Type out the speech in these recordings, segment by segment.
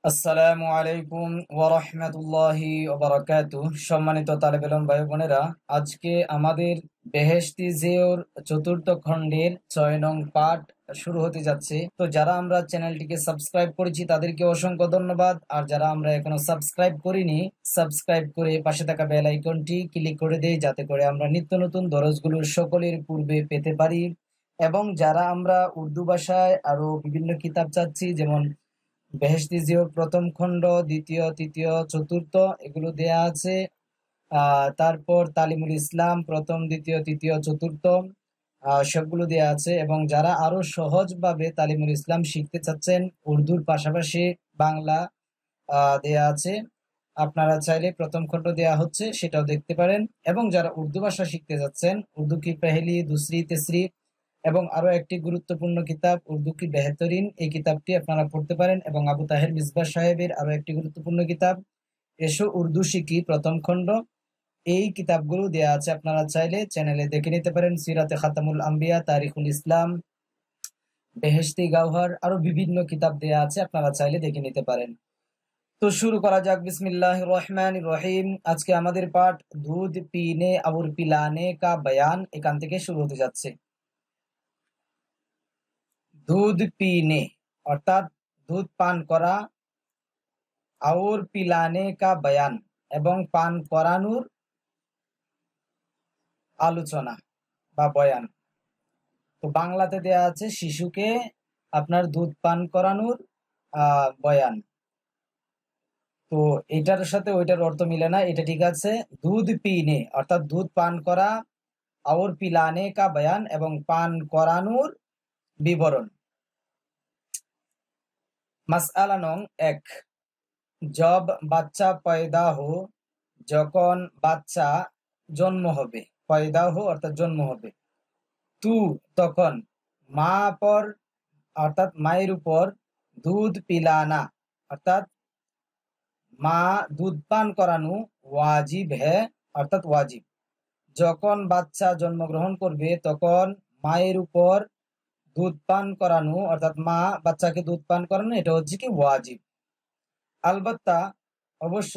আসসালামু আলাইকুম ওয়া রাহমাতুল্লাহি ওয়া বারাকাতুহু। সম্মানিত তালেব ইলম ভাই বোনেরা, আজকে আমাদের বেহেশতি জিওর চতুর্থ খণ্ডের ৬ নং পাঠ শুরু হতে যাচ্ছে। তো যারা আমরা চ্যানেলটিকে সাবস্ক্রাইব করেছি তাদেরকে অসংখ্য ধন্যবাদ, আর যারা আমরা এখনো সাবস্ক্রাইব করিনি, সাবস্ক্রাইব করে পাশে থাকা বেল আইকনটি ক্লিক করে দেই, যাতে করে আমরা নিত্য নতুন দরজগুলোর সকলের পূর্বে পেতে পারি। এবং যারা আমরা উর্দু ভাষায় আরো বিভিন্ন কিতাব চাচ্ছি, যেমন বেহেশতি জিওর প্রথম খণ্ড, দ্বিতীয়, তৃতীয়, চতুর্থ, এগুলো দেয়া আছে। তারপর তালিমুল ইসলাম প্রথম, দ্বিতীয়, তৃতীয়, চতুর্থ, সবগুলো দেয়া আছে। এবং যারা আরো সহজভাবে তালিমুল ইসলাম শিখতে চাচ্ছেন, উর্দুর পাশাপাশি বাংলা দেয়া আছে। আপনারা চাইলে প্রথম খণ্ড দেয়া হচ্ছে, সেটাও দেখতে পারেন। এবং যারা উর্দু ভাষা শিখতে যাচ্ছেন, উর্দু কি পেহলি, দুসরি, তেসরি এবং আরো একটি গুরুত্বপূর্ণ কিতাব উর্দু কি বেহতরিন, এই কিতাবটি আপনারা পড়তে পারেন। এবং আবু তাহের মিসবাহ সাহেবের আরো একটি গুরুত্বপূর্ণ কিতাব এসো উর্দু শিখি প্রথম খণ্ড, এই কিতাবগুলো দেয়া আছে। আপনারা চাইলে চ্যানেলে দেখে নিতে পারেন। সিরাতে খাতামুল আম্বিয়া, তারিখুল ইসলাম, বেহেশতি গাওহার, আরো বিভিন্ন কিতাব দেয়া আছে, আপনারা চাইলে দেখে নিতে পারেন। তো শুরু করা যাক। বিসমিল্লাহির রহমানির রহিম। আজকে আমাদের পাঠ দুধ পিনে और पिलाने का बयान, এখান থেকে শুরু হতে যাচ্ছে। দুধ পিনে অর্থাৎ দুধ পান করা, और पिलाने का बयान এবং পান করানোর আলোচনা বা বয়ান। তো বাংলাতে দেয়া আছে শিশুকে আপনার দুধ পান করানোর বয়ান। তো এটার সাথে ওইটার অর্থ মিলে না, এটা ঠিক আছে। দুধ পিনে অর্থাৎ দুধ পান করা, और पिलाने का बयान এবং পান করানোর বিবরণ। মাসআলা নং ১, জব বাচ্চা পয়দা হো, যখন বাচ্চা জন্ম হবে, পয়দা হো অর্থাৎ জন্ম হবে, তু তখন, মা পর অর্থাৎ মায়ের উপর, দুধ পিলানা অর্থাৎ মা দুধ পান করানো, ওয়াজিব হ্যাঁ অর্থাৎ ওয়াজিব। যখন বাচ্চা জন্মগ্রহণ করবে তখন মায়ের উপর দুধ পান করানো অর্থাৎ মা বাচ্চাকে দুধ পান করানো, এটা হচ্ছে কি ওয়াজিব। আলবাত্তা অবশ্য,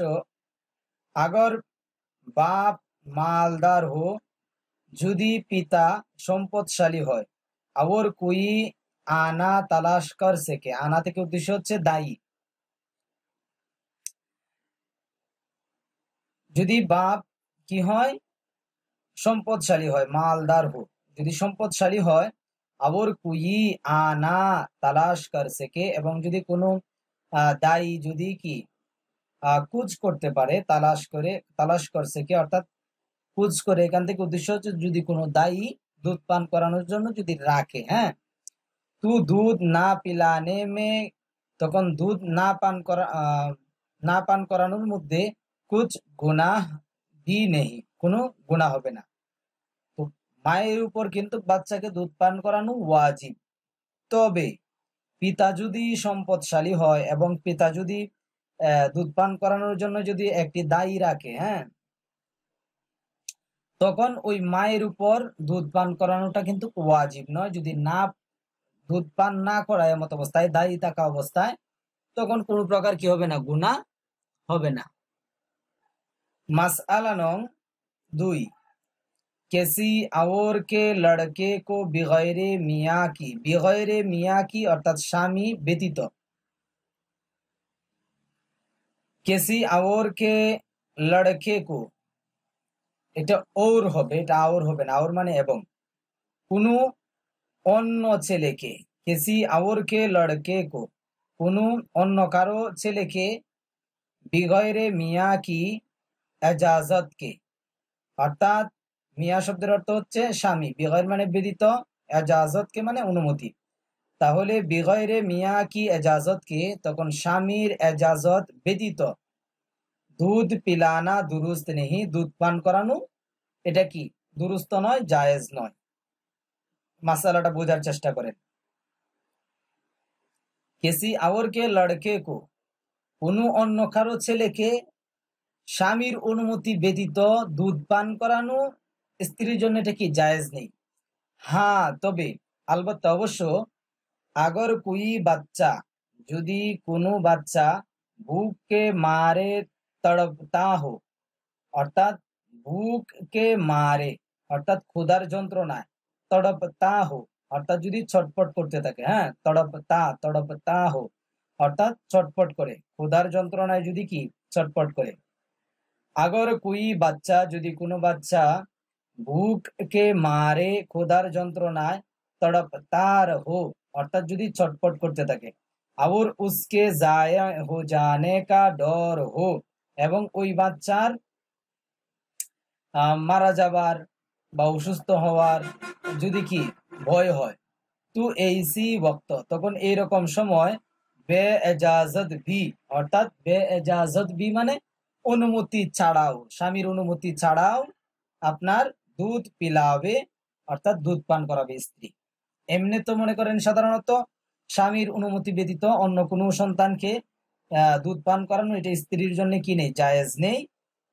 আগর বাপ মালদার হো, যদি পিতা সম্পদশালী হয়, और कोई আনা তালাশ কর সেকে, আনা থেকে উদ্দেশ্য হচ্ছে দায়ী। যদি বাপ কি হয়, সম্পদশালী হয়, মালদার হো যদি সম্পদশালী হয়, और कोई আনা তালাশ কর সেকে এবং যদি কোনো দায়ী যদি কি কুজ করতে পারে, তালাশ কর সেকে অর্থাৎ কুজ করে, এখান থেকে উদ্দেশ্য হচ্ছে যদি কোনো দায়ী দুধ পান করানোর জন্য যদি রাখে। হ্যাঁ, তু দুধ না পিলানে মে, তখন দুধ না পান করানোর মধ্যে কুছ গুনাহ ভি নেই, কোনো গুনাহ হবে না। তো মায়ের উপর কিন্তু বাচ্চাকে দুধ পান করানো ওয়াজিব। তবে পিতা যদি সম্পদশালী হয় এবং পিতা যদি দুধ পান করানোর জন্য যদি একটি দায়ী রাখে, হ্যাঁ, তখন ওই মায়ের উপর দুধ পান করানোটা কিন্তু ওয়াজিব নয়। যদি না দুধ পান না করায় এমত অবস্থায়, দায়ী থাকা অবস্থায়, তখন কোনো প্রকার কি হবে না, গুনাহ হবে না। মাসআলা নং ২, किसी और के लड़के को बिगैरे मियाँ की, बिगैरे मियाँ की অর্থাৎ স্বামী ব্যতীত, किसी और के लड़के को, এটা ওর হবে, এটা আওর হবে না, আওর মানে এবং, কোনো অন্য ছেলেকে, किसी और के लड़के को কোনো অন্য কারো ছেলেকে, বিগয়রে মিয়া কি এজাজত কে অর্থাৎ মিয়া শব্দের অর্থ হচ্ছে স্বামী, বিগয়র মানে ব্যতীত, এজাজত কে মানে অনুমতি। তাহলে বিগয়রে মিয়া কি এজাজত কে, তখন স্বামীর এজাজত ব্যতীত দুধ পিলানা দুরুস্ত নেহি, দুধ পান করানো এটা কি দুরুস্ত নয়, জায়েজ নয়। মাসালাটা বোঝার চেষ্টা করেন। किसी और के लड़के को কোনো অন্য কারো ছেলেকে স্বামীর অনুমতি ব্যতীত দুধ পান করানো স্ত্রীর জন্য এটা কি জায়েজ নেই। হ্যাঁ, তবে আলবাত্তা অবশ্য, আগর কুই বাচ্চা, যদি কোনো বাচ্চা भूख के मारे तड़पता हो, অর্থাৎ ভুককে মারে অর্থাৎ ক্ষুধার যন্ত্রণায়, তড়পতা হো অর্থাৎ যদি ছটফট করতে থাকে, হ্যাঁ, তড়পতা হো অর্থাৎ ছটফট করে, ক্ষুধার যন্ত্রণায় যদি কি ছটফট করে। আগর কুই বাচ্চা, যদি কোনো বাচ্চা ভুককে মারে ক্ষুধার যন্ত্রণায় তড়পতার হো অর্থাৎ যদি ছটফট করতে থাকে, और उसके जाया हो जाने का डर हो এবং ওই বাচ্চার মারা যাবার বা অসুস্থ হওয়ার যদি কি ভয় হয়, তো এইসি ওয়াক্ত তখন এইরকম সময় বে এজাজত ভি অর্থাৎ বে এজাজত ভি মানে অনুমতি ছাড়াও, স্বামীর অনুমতি ছাড়াও আপনার দুধ পিলাবে অর্থাৎ দুধ পান করাবে স্ত্রী। এমনি তো মনে করেন সাধারণত স্বামীর অনুমতি ব্যতীত অন্য কোনো সন্তানকে দুধ পান করানো এটা স্ত্রীর জন্য কি নেই, জায়েজ নেই।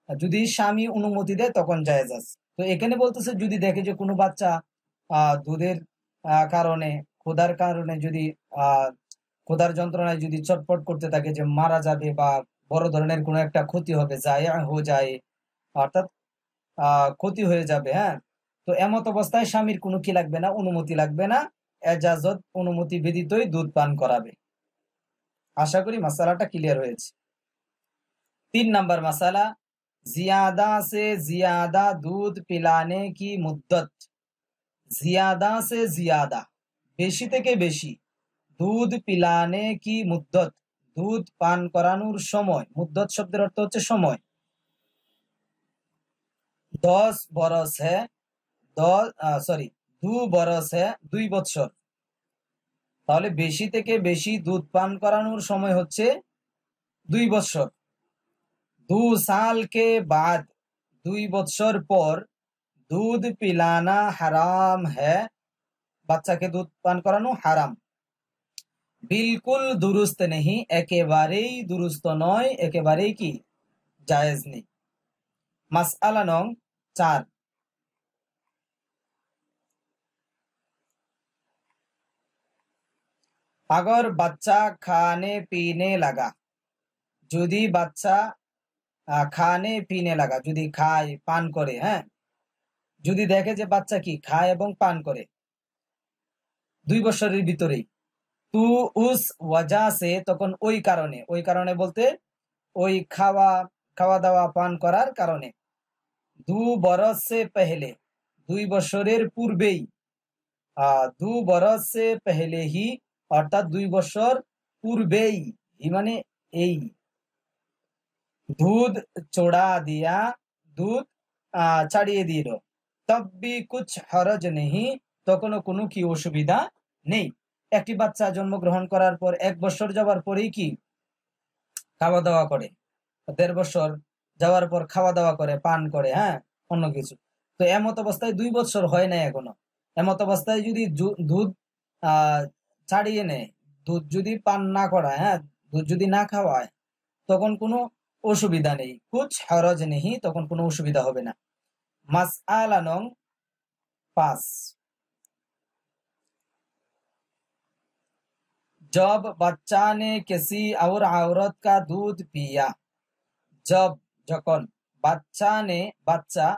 যদি স্বামী অনুমতি দেয় তখন জায়েজ আছে। তো এখানে বলতেছে যদি দেখে যে কোনো বাচ্চা দুধের কারণে, ক্ষুধার কারণে যদি ক্ষুধার যন্ত্রণায় যদি ছটফট করতে থাকে যে মারা যাবে বা বড় ধরনের কোনো একটা ক্ষতি হবে, জায়া হো যায় অর্থাৎ ক্ষতি হয়ে যাবে, হ্যাঁ, তো এমত অবস্থায় স্বামীর কোনো কি লাগবে না, অনুমতি লাগবে না, এজাজত অনুমতি ব্যতীতই দুধ পান করাবে। আশা করি মাসালাটা ক্লিয়ার হয়েছে। 3 नंबर मसाला, ज्यादा से ज्यादा दूध पिलाने की मुद्दत। ज्यादा से ज्यादा বেশি থেকে বেশি দুধ পিলানে কি মুদ্দত দুধ পান করানোর সময়, মুদ্দত শব্দের অর্থ হচ্ছে সময়। 10 বরস হ্যাঁ 2 বরস হ্যাঁ 2 বছর। তাহলে বেশি থেকে বেশি দুধ পান করানোর সময় হচ্ছে 2 বছর। 2 साल के बाद 2 বছর পর দুধ পিলানা হারাম হ্যাঁ, বাচ্চাকে দুধ পান করানো হারাম। বিলকুল দুরুস্ত নেই, একেবারেই দুরুস্ত নয়, একেবারেই কি জায়েজ নেই। মাসআলা নং 4, अगर बच्चा खाने पीने लगा, যদি বাচ্চা খানে পিনে লাগা যদি খায় পান করে, হ্যাঁ, যদি দেখে যে বাচ্চা কি খায় এবং পান করে 2 বছরের ভিতরেই, তু উস ওয়াজা সে তখন ওই কারণে, ওই কারণে বলতে ওই খাওয়া দাওয়া পান করার কারণে, 2 বরস সে পেহলে 2 বছরের পূর্বেই, 2 বরস সে পেহলে হি অর্থাৎ 2 বছর পূর্বেই, মানে এই দুধ চড়া দিয়া দুধ ছাড়িয়ে দিল, তব भी कुछ हरज नहीं তখনও কোনো কি অসুবিধা নেই। একটি বাচ্চা জন্মগ্রহণ করার পর 1 বছর যাওয়ার পরেই কি খাওয়া দাওয়া করে, 1.5 বছর যাওয়ার পর খাওয়া দাওয়া করে, পান করে, হ্যাঁ, অন্য কিছু, তো এমত অবস্থায় 2 বছর হয় না এখনো, এমত অবস্থায় যদি দুধ ছাড়িয়ে নেয়, দুধ যদি পান না করায়, হ্যাঁ, দুধ যদি না খাওয়ায় তখন কোনো অসুবিধা নেই, কুছ হরজ নেই, তখন কোনো অসুবিধা হবে না। মাসআলা নং 5, जब बच्चा ने किसी और औरत का दूध पिया, जब যখন বাচ্চা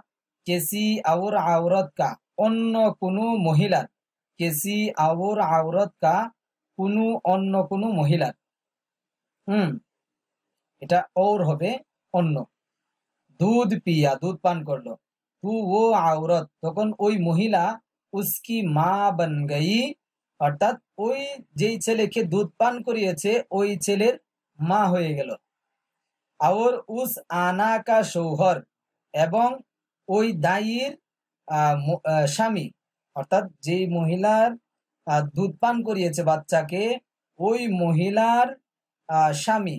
किसी और औरत का অন্য কোনো মহিলার, किसी और औरत का কোনো অন্য কোনো মহিলার, এটা और হবে অন্য, দুধ পিয়া দুধ পান করলো, তু ও আওরত তখন ওই মহিলা উসকি মা বন গই অর্থাৎ ওই যেই ছেলেকে দুধ পান করিয়েছে ওই ছেলের মা হয়ে গেল। और उस आना का शौहर এবং ওই দায়ীর স্বামী, অর্থাৎ যেই মহিলার দুধ পান করিয়েছে বাচ্চাকে ওই মহিলার স্বামী,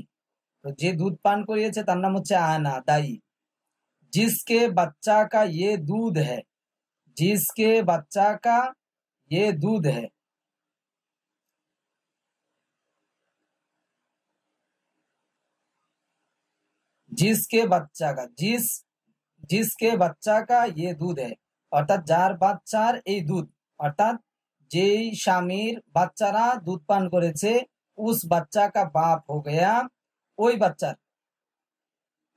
যে দুধ পান করিয়েছে তার নাম হচ্ছে আনা, দায়ী। जिसके बच्चा का ये दूध है, जिसके बच्चा का ये दूध है, जिसके बच्चा का जिसके बच्चा का ये दूध है অর্থাৎ যার বাচ্চার এই দুধ, অর্থাৎ যেই স্বামীর বাচ্চারা দুধ পান করেছে, उस बच्चा का बाप हो गया ওই বাচ্চার,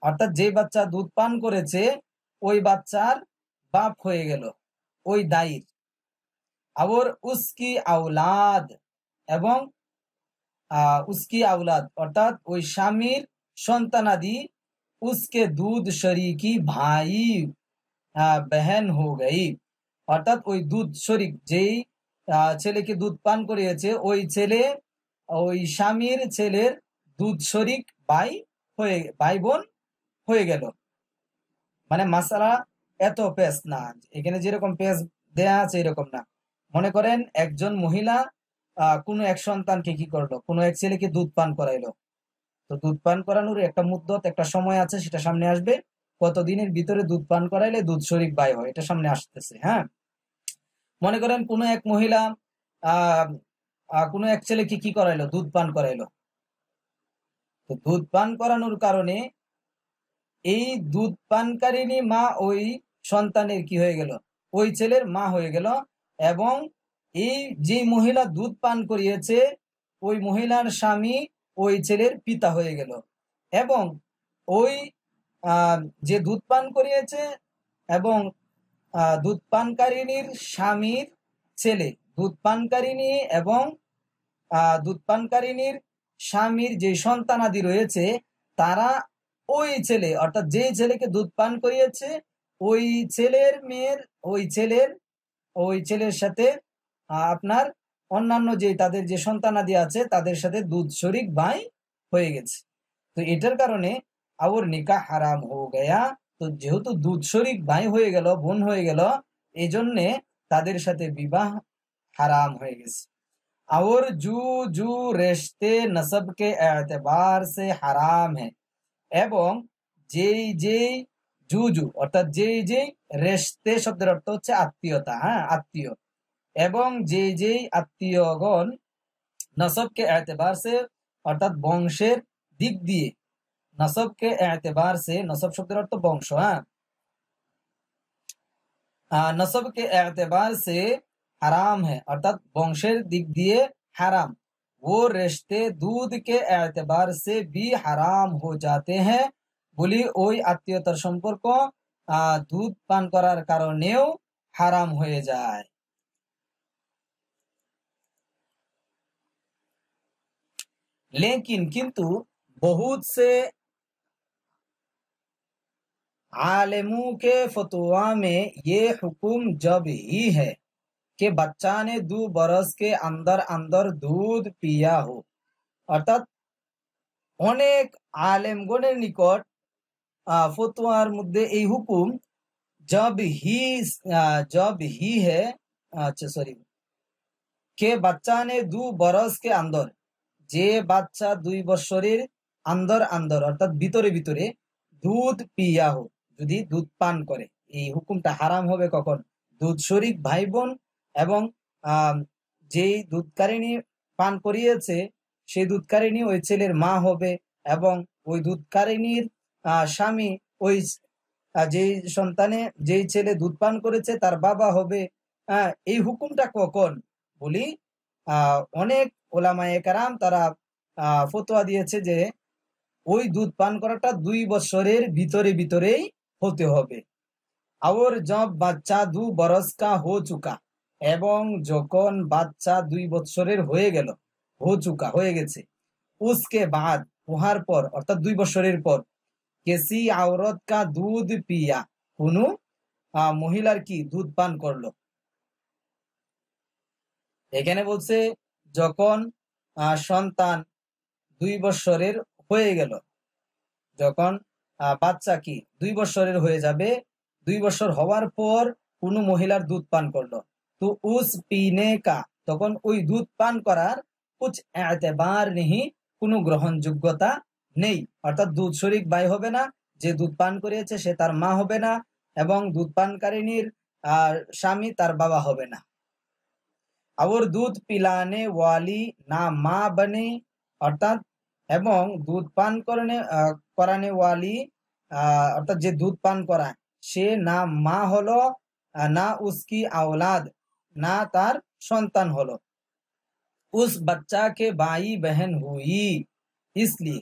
অর্থাৎ যে বাচ্চা দুধ পান করেছে ওই বাচ্চার বাপ হয়ে গেল ওই দায়ীর। और उसकी औलाद এবং उसकी औलाद অর্থাৎ ওই স্বামীর সন্তানাদি उसके दूध शरीकी भाई बहन हो गई, অর্থাৎ ওই দুধ শরীক যেই ছেলেকে দুধ পান করিয়েছে ওই ছেলে ওই স্বামীর ছেলের দুধ শরীক ভাই বোন হয়ে গেল। মানে মাসালা এত পেশ না, এখানে যেরকম পেশ দেয়া আছে এরকম না। মনে করেন একজন মহিলা কোনো এক সন্তানকে কি করলো, কোনো এক ছেলেকে দুধ পান করাইলো। তো দুধ পান করানোর একটা মুদ্দত, একটা সময় আছে, সেটা সামনে আসবে। কতদিনের ভিতরে দুধ পান করাইলে দুধ শরীক ভাই হয়, এটা সামনে আসতেছে। হ্যাঁ, মনে করেন কোনো এক মহিলা কোনো এক ছেলেকে কি করাইলো, দুধ পান করাইলো। তো দুধ পান করানোর কারণে এই দুধ পানকারিনী মা ওই সন্তানের কি হয়ে গেল, ওই ছেলের মা হয়ে গেল। এবং এই যে মহিলা দুধ পান করিয়েছে ওই মহিলার স্বামী ওই ছেলের পিতা হয়ে গেল। এবং ওই যে দুধ পান করিয়েছে এবং দুধ পানকারিনীর স্বামীর ছেলে, দুধ পানকারিনী এবং দুধ পানকারিনীর স্বামীর যে সন্তানাদি রয়েছে তারা ওই ছেলে, অর্থাৎ যে ছেলেকে দুধ পান করিয়েছে ওই ছেলের মেয়ের ওই ছেলের সাথে আপনার অন্যান্য যে তাদের যে সন্তানাদি আছে তাদের সাথে দুধ শরীক ভাই হয়ে গেছে। তো এটার কারণে আর নিকাহ হারাম হয়ে গয়া। তো যেহেতু দুধ শরীক ভাই হয়ে গেল, বোন হয়ে গেল, এই জন্যে তাদের সাথে বিবাহ হারাম হয়ে গেছে। और जू जू रिश्ते नसब के एतबार से হারাম है, এবং যেই যেই জুজু অর্থাৎ যেই যেই রেশতে শব্দের অর্থ হচ্ছে আত্মীয়তা, হ্যাঁ আত্মীয়, এবং যেই যেই আত্মীয়গণ নসবকে এতেবার সে অর্থাৎ বংশের দিক দিয়ে, নসবকে এতেবার সে, নসব শব্দের অর্থ বংশ, হ্যাঁ নসবকে এতেবার সে हराम है अर्थात वंशेर दिक दिए हराम, वो रिश्ते दूध के एतबार से भी हराम हो जाते हैं বলি ওই আত্মীয়তার সম্পর্ক দুধ পান করার কারণেও হারাম হয়ে যায়। लेकिन किंतु बहुत से आलिमों के फतवा में ये हुक्म जब ही है कि बच्चा ने 2 बरस के अंदर अंदर दूध पिया हो, অর্থাৎ অনেক আলেমগণের নিকট ফতোয়ার মধ্যে এই হুকুম जब ही है, अच्छा सॉरी, के बच्चा ने 2 बरस के अंदर, যে বাচ্চা 2 বছরের আন্দর আন্দর অর্থাৎ ভিতরে ভিতরে দুধ পিয়া হো, যদি দুধ পান করে। এই হুকুমটা হারাম হবে কখন, দুধ শরীক ভাই বোন এবং যেই দুধকারিনী পান করিয়েছে সেই দুধকারিনী ওই ছেলের মা হবে, এবং ওই দুধকারিনীর স্বামী ওই যেই সন্তানে যেই ছেলে দুধ পান করেছে তার বাবা হবে। এই হুকুমটা কখন বলি, অনেক ওলামায়ে কেরাম তারা ফতোয়া দিয়েছে যে ওই দুধ পান করাটা 2 বছরের ভিতরে ভিতরেই হতে হবে। और जब बच्चा 2 बरस का हो चुका, এবং যখন বাচ্চা 2 বছরের হয়ে গেল, হয়ে গেছে, उसके बाद উহার পর অর্থাৎ 2 বছরের পর, किसी औरत का दूध पिया, কোনো মহিলার কি দুধ পান করলো। এখানে বলছে যখন সন্তান 2 বছরের হয়ে গেল, যখন বাচ্চা কি 2 বছরের হয়ে যাবে, 2 বছর হওয়ার পর কোনো মহিলার দুধ পান করলো, তো উস পিনে কা, তখন ওই দুধ পান করার কুছ এতেবার নেই, কোনো গ্রহণযোগ্যতা নেই। অর্থাৎ দুধ শরীক ভাই হবে না, যে দুধ পান করিয়েছে সে তার মা হবে না, এবং দুধ পানকারিনীর স্বামী তার বাবা হবে না। और दूध पिलाने वाली ना माँ बने, অর্থাৎ এবং দুধ পান করানে ওয়ালি অর্থাৎ যে দুধ পান করায় সে না মা হলো, না उसकी औलाद, না তার সন্তান হলো। उस बच्चा के भाई बहन हुई, इसलिए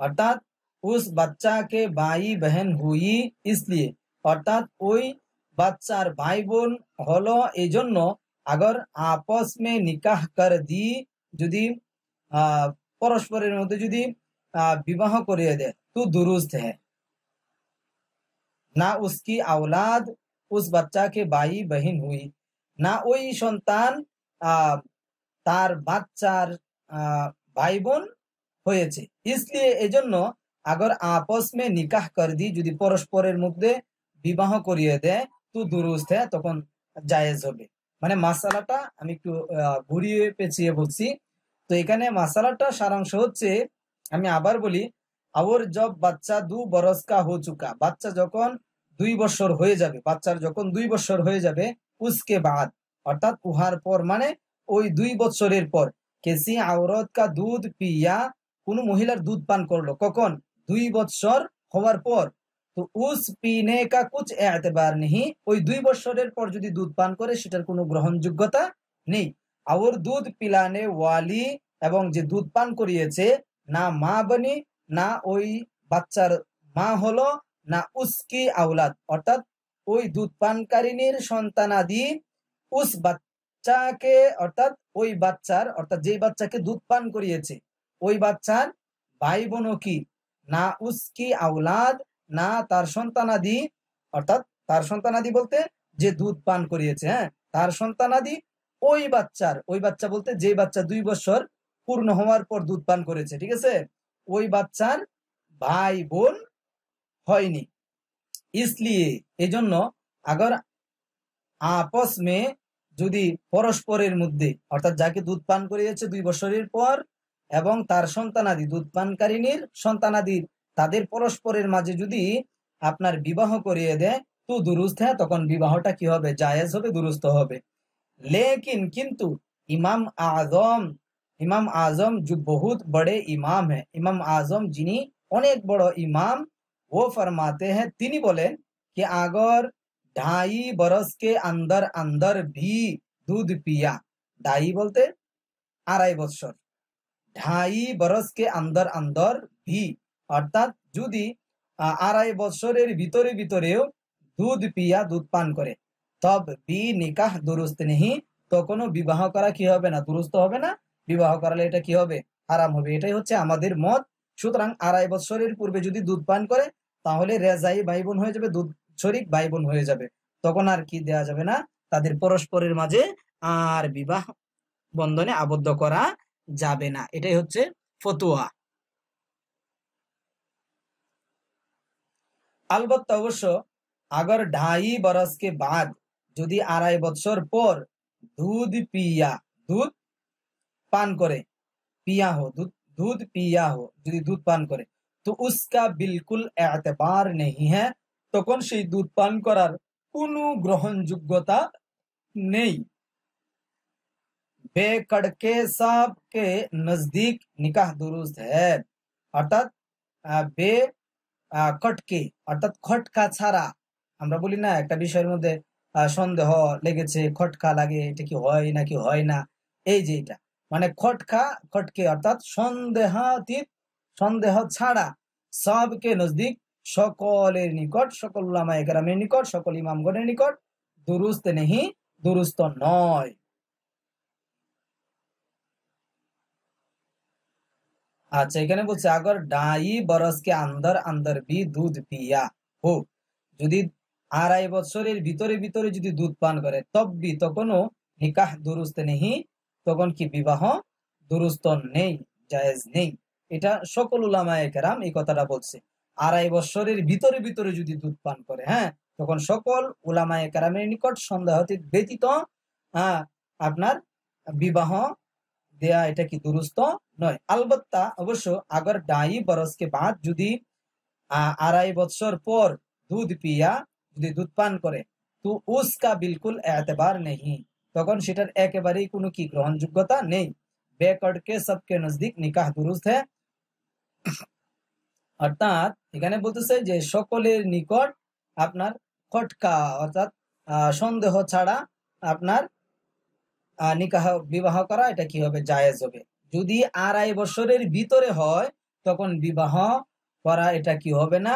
অর্থাৎ उस बच्चा के भाई बहन हुई इसलिए, অর্থাৎ ওই বাচ্চার ভাই বোন হলো এই জন্য, अगर आपस में निकाह कर दी, যদি পরস্পরের মধ্যে যদি বিবাহ করিয়ে দেয়, তো दुरुस्त है। না उसकी औलाद उस बच्चा के भाई बहन हुई, না ওই সন্তান তার বাচ্চার ভাই বোন হয়েছে। इसलिए এজন্য अगर आपस में निकाह कर दी, যদি পরস্পরের মধ্যে বিবাহ করিয়ে দেয়, তো দুরুস্ত है, তখন জায়েজ হবে। মানে মাসালাটা আমি একটু ঘুরিয়ে পেঁচিয়ে বলছি। তো এখানে মাসালাটা সারাংশ হচ্ছে, আমি আবার বলি, और जब बच्चा 2 बरस का हो चुका, বাচ্চা যখন 2 বছর হয়ে যাবে, বাচ্চার যখন 2 বছর হয়ে যাবে, उसके बाद অর্থাৎ উহার পর, মানে ওই 2 বছরের পর, किसी औरत का दूध पिया, কোন মহিলার দুধ পান করলো, কখন? 2 বছর হওয়ার পর। তো উস পিনে কা কুছ এতবার নেই, ওই 2 বছরের পর যদি দুধ পান করে সেটার কোনো গ্রহণযোগ্যতা নেই। আর দুধ পিলানে ওয়ালি, এবং যে দুধ পান করিয়েছে, না মা বনি, না ওই বাচ্চার মা হলো, না উসকি আওলাদ, অর্থাৎ ওই দুধ পানকারিনীর সন্তানাদি, উস বাচ্চাকে, অর্থাৎ ওই বাচ্চার, অর্থাৎ যেই বাচ্চাকে দুধ পান করিয়েছে ওই বাচ্চার ভাই বোনও কি, না উসকি আওলাদ, না তার সন্তানাদি, অর্থাৎ তার সন্তানাদি বলতে যে দুধ পান করিয়েছে, হ্যাঁ, তার সন্তানাদি ওই বাচ্চার, ওই বাচ্চা বলতে যে বাচ্চা 2 বছর পূর্ণ হওয়ার পর দুধ পান করেছে, ঠিক আছে, ওই বাচ্চার ভাই বোন হয়নি। इसलिए এজন্য अगर आपस में, যদি পরস্পরের মধ্যে, অর্থাৎ যাকে দুধ পান করিয়েছে 2 বছরের পর এবং তার সন্তানাদি, দুধ পানকারিনীর সন্তানাদি, তাদের পরস্পরের মাঝে যদি আপনার বিবাহ করিয়ে দেয়, তো দুরুস্ত है, তখন বিবাহটা কি হবে? জায়েজ হবে, দুরুস্ত হবে। लेकिन किंतु इमाम आजम जो बहुत बड़े इमाम है, इमाम आजम जिनी अनेक बड़ो इमाम, वो फरमाते हैं, তিনি বলেন कि अगर 2.5 बरस के अंदर अंदर भी दूध पिया, 2.5 বলতে 2.5 বছর, 2.5 बरस के अंदर अंदर भी, অর্থাৎ যদি 2.5 বছরের ভিতরে ভিতরেও দুধ পিয়া, দুধ পান করে, তব বি নিকাহ দুরুস্ত নেই, তখনও বিবাহ করা কি হবে না? দুরুস্ত হবে না। বিবাহ করালে এটা কি হবে? হারাম হবে। এটাই হচ্ছে আমাদের মত। সুতরাং 2.5 বছরের পূর্বে যদি দুধ পান করে, তাহলে রেজাই ভাই বোন হয়ে যাবে, দুধ শরীক ভাই বোন হয়ে যাবে, তখন আর কি দেয়া যাবে না, তাদের পরস্পরের মাঝে আর বিবাহ বন্ধনে আবদ্ধ করা যাবে না। এটাই হচ্ছে ফতোয়া। अलबत्ता अवश्य अगर 2.5 बरस के बाद, যদি 2.5 বছর পর दूध पिया, दूध पान करे, पिया हो, दूध पिया हो, যদি দুধ পান করে, তো उसका बिल्कुल एतबार नहीं है, তখন সেই দুধ পান করার কোনো গ্রহণযোগ্যতা নেই। বেকড়কে সাব কে নজদীক নিকাহ দুরুস্ত है, অর্থাৎ বে কটকে, অর্থাৎ খটকা ছাড়া, আমরা বলি না একটা বিষয়ের মধ্যে সন্দেহ লেগেছে, খটকা লাগে, এটা কি হয় নাকি হয় না, এই যে এটা মানে খটকে, অর্থাৎ সন্দেহাতীত, সন্দেহ ছাড়া, সবকে নজদিক, সকলের নিকট, সকল উলামায়ে কেরামের নিকট, সকল ইমামগণের নিকট, দুরুস্ত নেহি, দুরুস্ত নয়। আচ্ছা, এখানে বলছে अगर 2.5 बरस के अंदर अंदर भी दूध पिया हो, যদি 2.5 বছরের ভিতরে ভিতরে যদি দুধ পান করে, তব বি, তখনও নিকাহ দুরুস্ত নেহি, তখন কি বিবাহ দুরুস্ত নেই, জায়েজ নেই। এটা সকল উলামায়ে কেরাম এই কথাটা বলছে। 2.5 বছরের ভিতরে ভিতরে যদি দুধ পান করে, হ্যাঁ, তখন সকল উলামায়ে কেরামের নিকট সন্দেহাতীত ব্যতীত আপনার বিবাহ দেয়া এটা কি দুরুস্ত নয়। अलबत्ता অবশ্য अगर 2.5 बरस के बाद, যদি 2.5 বছর পর দুধ পিয়া, যদি দুধ পান করে, তো उसका बिल्कुल एतबार नहीं, তখন সেটার একেবারেই কোনো কি গ্রহণযোগ্যতা নেই। বেকড়কে সবকে নজদিক নিকাহ দুরুস্ত है, অর্থাৎ এখানে বলতেছে যে সকলের নিকট আপনার খটকা, অর্থাৎ সন্দেহ ছাড়া আপনার নিকাহ, বিবাহ করা এটা কি হবে? জায়েজ হবে। যদি 2.5 বছরের ভিতরে হয়, তখন বিবাহ করা এটা কি হবে না,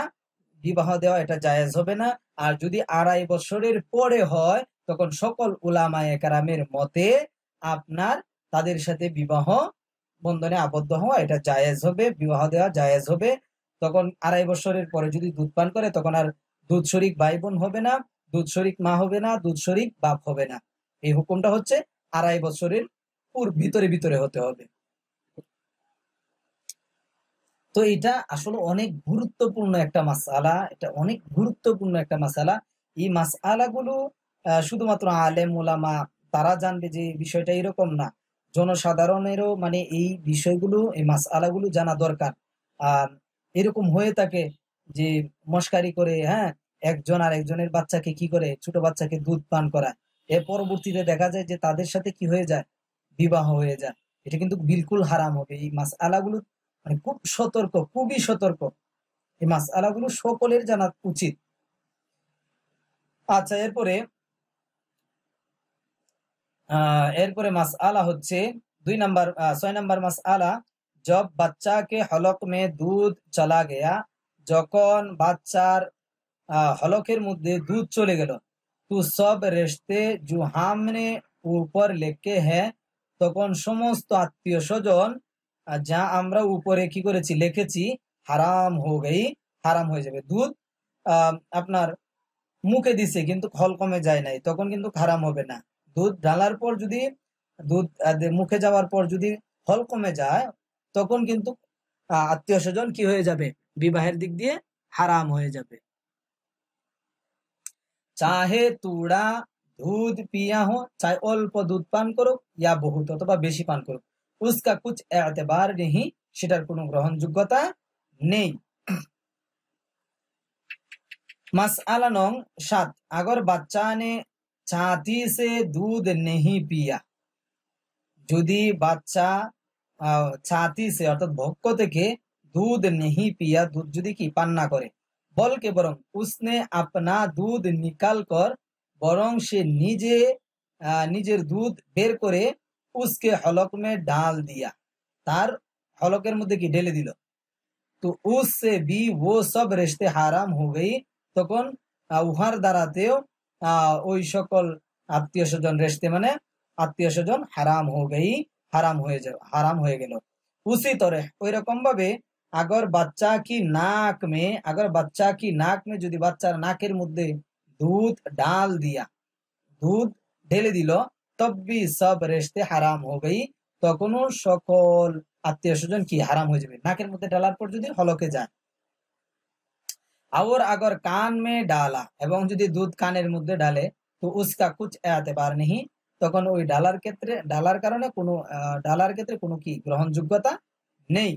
বিবাহ দেওয়া এটা জায়েজ হবে না। আর যদি 2.5 বছরের পরে হয় তখন সকল উলামায়ে কেরামের মতে আপনার তাদের সাথে বিবাহ বন্ধনে আবদ্ধ হওয়া এটা জায়েজ হবে, বিবাহ দেওয়া জায়েজ হবে। তখন 2.5 বছরের পরে যদি দুধ পান করে তখন আর দুধ শরিক ভাই বোন হবে না, দুধ শরিক মা হবে না, দুধ শরিক বাপ হবে না। এই হুকুমটা হচ্ছে 2.5 বছরের ভিতরে ভিতরে হতে হবে। তো এটা আসলে অনেক গুরুত্বপূর্ণ একটা মাসআলা, এটা অনেক গুরুত্বপূর্ণ একটা মাসআলা। এই মাসআলাগুলো শুধুমাত্র আলেম ওলামা তারা জানবে যে বিষয়টা এরকম না, জনসাধারণেরও মানে এই বিষয়গুলো, এই মাসআলাগুলো জানা দরকার। এরকম হয়ে থাকে যে মশকারি করে, হ্যাঁ, একজন আর একজনের বাচ্চাকে কি করে, ছোট বাচ্চাকে দুধ পান করায়, এর পরবর্তীতে দেখা যায় যে তাদের সাথে কি হয়ে যায়, বিবাহ হয়ে যায়। এটা কিন্তু বিলকুল হারাম হবে। এই মাসআলাগুলো মানে খুব সতর্ক, খুবই সতর্ক। এই মাসআলাগুলো সকলের জানা উচিত। আচ্ছা, এরপরে মাসআলা হচ্ছে 6 नंबर মাসআলা, जब बच्चा के हलक में दूध चला गया, যখন বাচ্চার হলকের মধ্যে দুধ চলে গেল, তো সব রিশতে जो हमने ऊपर लिखे हैं, তখন সমস্ত আত্মীয় স্বজন যা আমরা উপরে কি করেছি, লিখেছি, হারাম হারাম হয়ে যাবে। দুধ আপনার মুখে দিছে কিন্তু হলকমে যায় নাই, তখন কিন্তু হারাম হবে না। দুধ ঢালার পর যদি দুধ মুখে যাওয়ার পর যদি হলকমে যায় তখন কিন্তু আত্মীয় স্বজন কি হয়ে যাবে, বিবাহের দিক দিয়ে হারাম হয়ে যাবে। চাহে তুড়া দুধ পিয়া হো, চাहे অল্প দুধ পান করুক ইয়া বহুত অথবা বেশি পান করুক, উসকা কুছ এতেবার নেহি, সেটার কোনো গ্রহণযোগ্যতা নেই। मसला नंग 7, अगर बच्चा ने छाती से दूध नहीं पिया, যদি বাচ্চা ছাতি সে অর্থাৎ ভক্ষ থেকে দুধ নেহি পিয়া, দুধ যদি কি পান না করে, বলকে বরং উসনে আপনা দুধ নিকাল কর, বরং সে নিজের দুধ বের করে উসকে হলক মে ডাল দিয়া, তার হলকের মধ্যে কি ঢেলে দিল, তো उससे भी वो सब रिश्ते হারাম हो गई, তখন উহার দ্বারাতেও ওই সকল আত্মীয় স্বজন রিশতে মানে আত্মীয় স্বজন হারাম হারাম হয়ে গেল। উসি তরে ওই রকম ভাবে अगर बच्चा की नाक में যদি বাচ্চার নাকের মধ্যে দুধ ডাল দিয়া, দুধ ঢেলে দিল, তব भी सब रिश्ते হারাম हो गई, তখনও সকল আত্মীয় স্বজন কি হারাম হয়ে যাবে, নাকের মধ্যে ডালার পর যদি হলকে যায়। और अगर कान में डाला, এবং যদি দুধ কানের মধ্যে ডালে, তো उसका कुछ एतबार नहीं, তখন ওই ডালার ক্ষেত্রে কোনো কি গ্রহণযোগ্যতা নেই।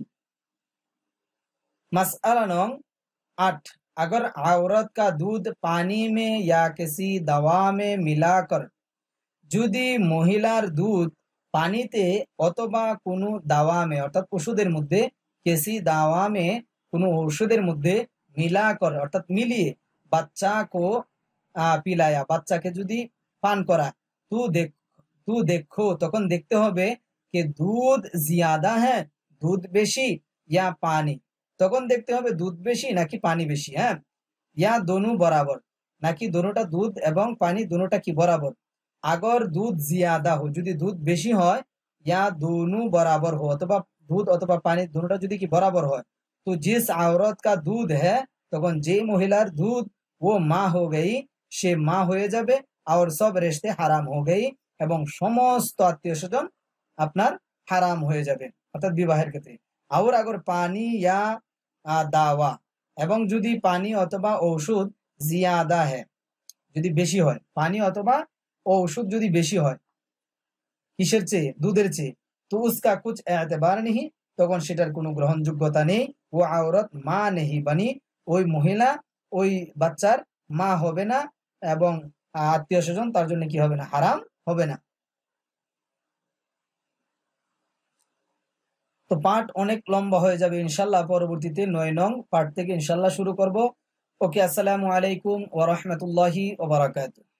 मसला नंग 8, अगर औरत का दूध पानी में या किसी दवा में मिलाकर, যদি মহিলার দুধ পানিতে অথবা কোনো দাওয়ামে অর্থাৎ ওষুধের মধ্যে, কেসি দাওয়ামে কোনো ওষুধের মধ্যে, মিলা কর অর্থাৎ মিলিয়ে, বাচ্চা কো পিলায়া, বাচ্চাকে যদি পান করা, তু দেখো তখন দেখতে হবে যে দুধ জিয়াদা হ্যাঁ, দুধ বেশি, ইয়া পানি, তখন দেখতে হবে দুধ বেশি নাকি পানি বেশি, হ্যাঁ, ইয়া দোনো বরাবর, নাকি দোনোটা দুধ এবং পানি দোনোটা কি বরাবর। अगर दूध ज्यादा हो, যদি দুধ বেশি হয়, या दोनों बराबर हो, অথবা দুধ অথবা পানি দুটোটা যদি কি বরাবর হয়, তো जिस औरत का दूध है, তখন যে মহিলার দুধ वो माँ हो गई, সে মা হয়ে যাবে, और सब रिश्ते হারাম हो गई, এবং সমস্ত আত্মীয় স্বজন আপনার হারাম হয়ে যাবে অর্থাৎ বিবাহের ক্ষেত্রে। और अगर पानी या दावा, এবং যদি পানি অথবা ঔষধ জিয়াদা है, যদি বেশি হয়, পানি অথবা ঔষধ যদি বেশি হয় কিসের চেয়ে, দুধের চেয়ে, তো উসকা কুছ এতবার নেই, তখন সেটার কোনো গ্রহণযোগ্যতা নেই। ও আওরত মা নেই বানি, ওই মহিলা ওই বাচ্চার মা হবে না, এবং আত্মীয় স্বজন তার জন্য কি হবে না, হারাম হবে না। তো পাঠ অনেক লম্বা হয়ে যাবে ইনশাল্লাহ, পরবর্তীতে 9 নং পাঠ থেকে ইনশাল্লাহ শুরু করব। ওকে, আসসালামু আলাইকুম ওয়া রাহমাতুল্লাহি ওয়া বারাকাতুহু।